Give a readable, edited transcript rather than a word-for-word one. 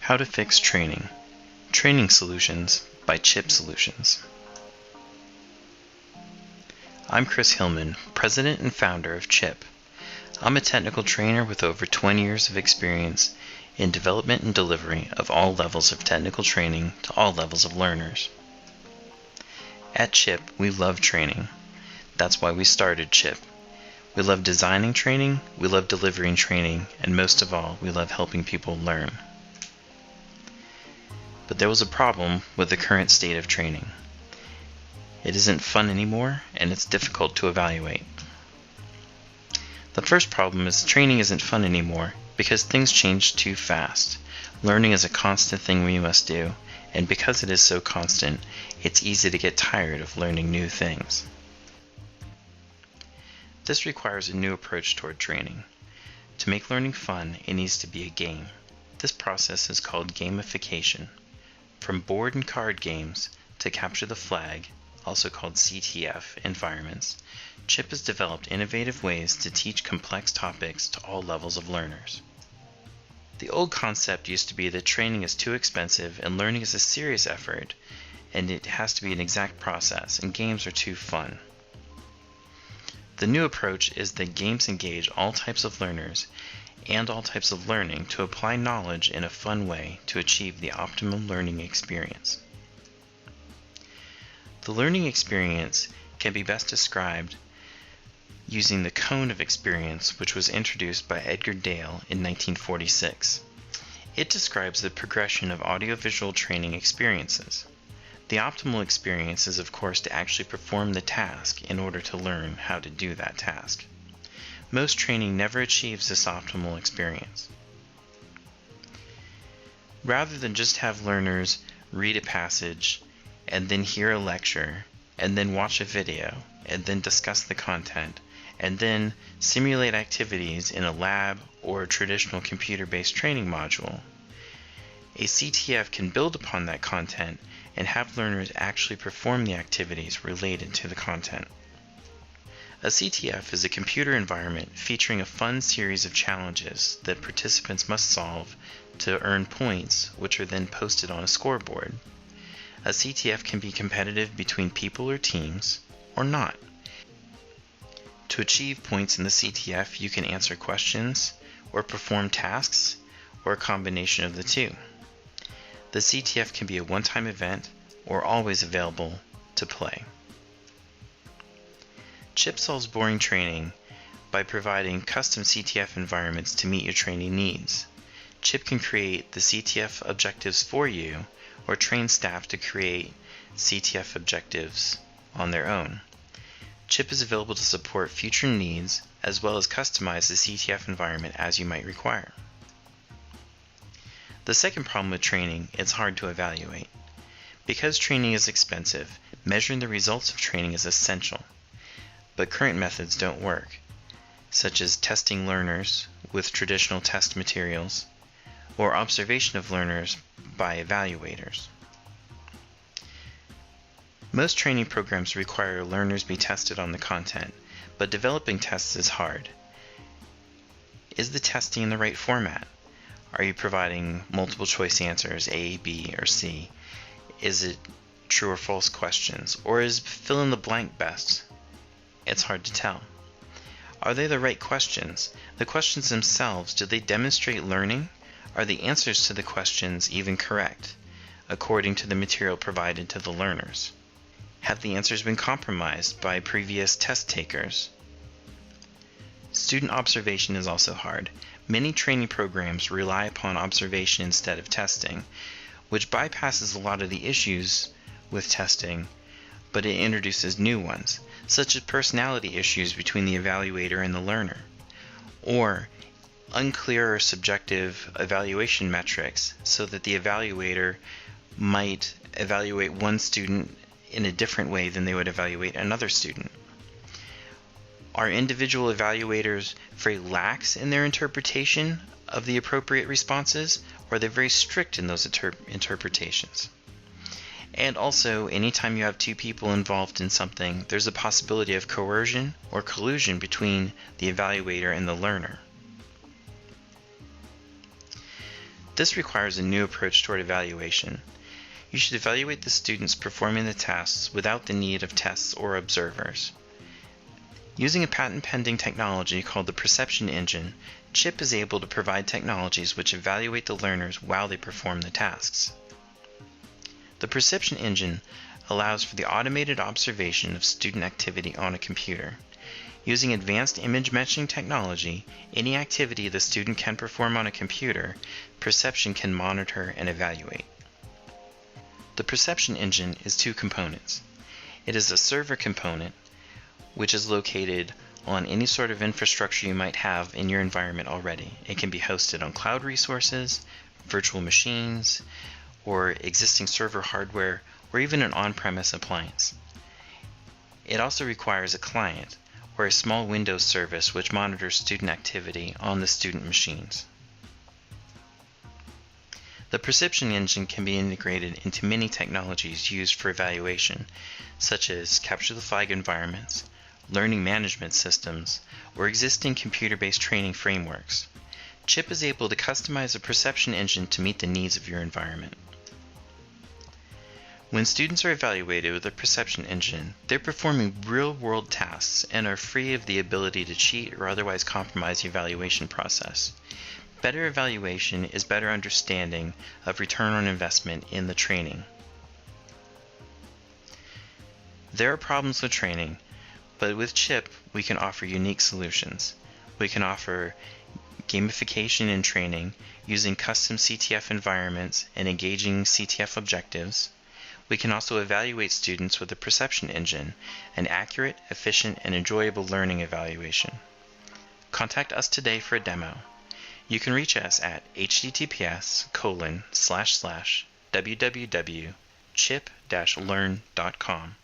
How to Fix Training. Training Solutions by Chip Solutions. I'm Chris Hillman, President and Founder of Chip. I'm a technical trainer with over 20 years of experience in development and delivery of all levels of technical training to all levels of learners. At Chip, we love training. That's why we started Chip. We love designing training, we love delivering training, and most of all, we love helping people learn. But there was a problem with the current state of training. It isn't fun anymore, and it's difficult to evaluate. The first problem is training isn't fun anymore because things change too fast. Learning is a constant thing we must do, and because it is so constant, it's easy to get tired of learning new things. This requires a new approach toward training. To make learning fun, it needs to be a game. This process is called gamification. From board and card games to capture the flag, also called CTF, environments, Chip has developed innovative ways to teach complex topics to all levels of learners. The old concept used to be that training is too expensive and learning is a serious effort, and it has to be an exact process, and games are too fun. The new approach is that games engage all types of learners and all types of learning to apply knowledge in a fun way to achieve the optimum learning experience. The learning experience can be best described using the cone of experience, which was introduced by Edgar Dale in 1946. It describes the progression of audiovisual training experiences. The optimal experience is, of course, to actually perform the task in order to learn how to do that task. Most training never achieves this optimal experience. Rather than just have learners read a passage and then hear a lecture and then watch a video and then discuss the content and then simulate activities in a lab or a traditional computer-based training module, a CTF can build upon that content and have learners actually perform the activities related to the content. A CTF is a computer environment featuring a fun series of challenges that participants must solve to earn points, which are then posted on a scoreboard. A CTF can be competitive between people or teams, or not. To achieve points in the CTF, you can answer questions, or perform tasks, or a combination of the two. The CTF can be a one-time event or always available to play. Chip solves boring training by providing custom CTF environments to meet your training needs. Chip can create the CTF objectives for you or train staff to create CTF objectives on their own. Chip is available to support future needs as well as customize the CTF environment as you might require. The second problem with training is hard to evaluate. Because training is expensive, measuring the results of training is essential. But current methods don't work, such as testing learners with traditional test materials or observation of learners by evaluators. Most training programs require learners be tested on the content, but developing tests is hard. Is the testing in the right format? Are you providing multiple choice answers, A, B, or C? Is it true or false questions? Or is fill in the blank best? It's hard to tell. Are they the right questions? The questions themselves, do they demonstrate learning? Are the answers to the questions even correct, according to the material provided to the learners? Have the answers been compromised by previous test takers? Student observation is also hard. Many training programs rely upon observation instead of testing, which bypasses a lot of the issues with testing, but it introduces new ones, such as personality issues between the evaluator and the learner, or unclear or subjective evaluation metrics so that the evaluator might evaluate one student in a different way than they would evaluate another student. Are individual evaluators very lax in their interpretation of the appropriate responses, or are they very strict in those interpretations? And also, anytime you have two people involved in something, there's a possibility of coercion or collusion between the evaluator and the learner. This requires a new approach toward evaluation. You should evaluate the students performing the tasks without the need of tests or observers. Using a patent-pending technology called the Perception Engine, CHIP is able to provide technologies which evaluate the learners while they perform the tasks. The Perception Engine allows for the automated observation of student activity on a computer. Using advanced image matching technology, any activity the student can perform on a computer, Perception can monitor and evaluate. The Perception Engine is two components. It is a server component, which is located on any sort of infrastructure you might have in your environment already. It can be hosted on cloud resources, virtual machines, or existing server hardware, or even an on-premise appliance. It also requires a client, or a small Windows service which monitors student activity on the student machines. The Perception Engine can be integrated into many technologies used for evaluation, such as capture the flag environments, learning management systems, or existing computer-based training frameworks. CHIP is able to customize a Perception Engine to meet the needs of your environment. When students are evaluated with a Perception Engine, they're performing real-world tasks and are free of the ability to cheat or otherwise compromise the evaluation process. Better evaluation is better understanding of return on investment in the training. There are problems with training, but with CHIP we can offer unique solutions. We can offer gamification in training using custom CTF environments and engaging CTF objectives. We can also evaluate students with the Perception Engine, an accurate, efficient, and enjoyable learning evaluation. Contact us today for a demo. You can reach us at https://www.chip-learn.com.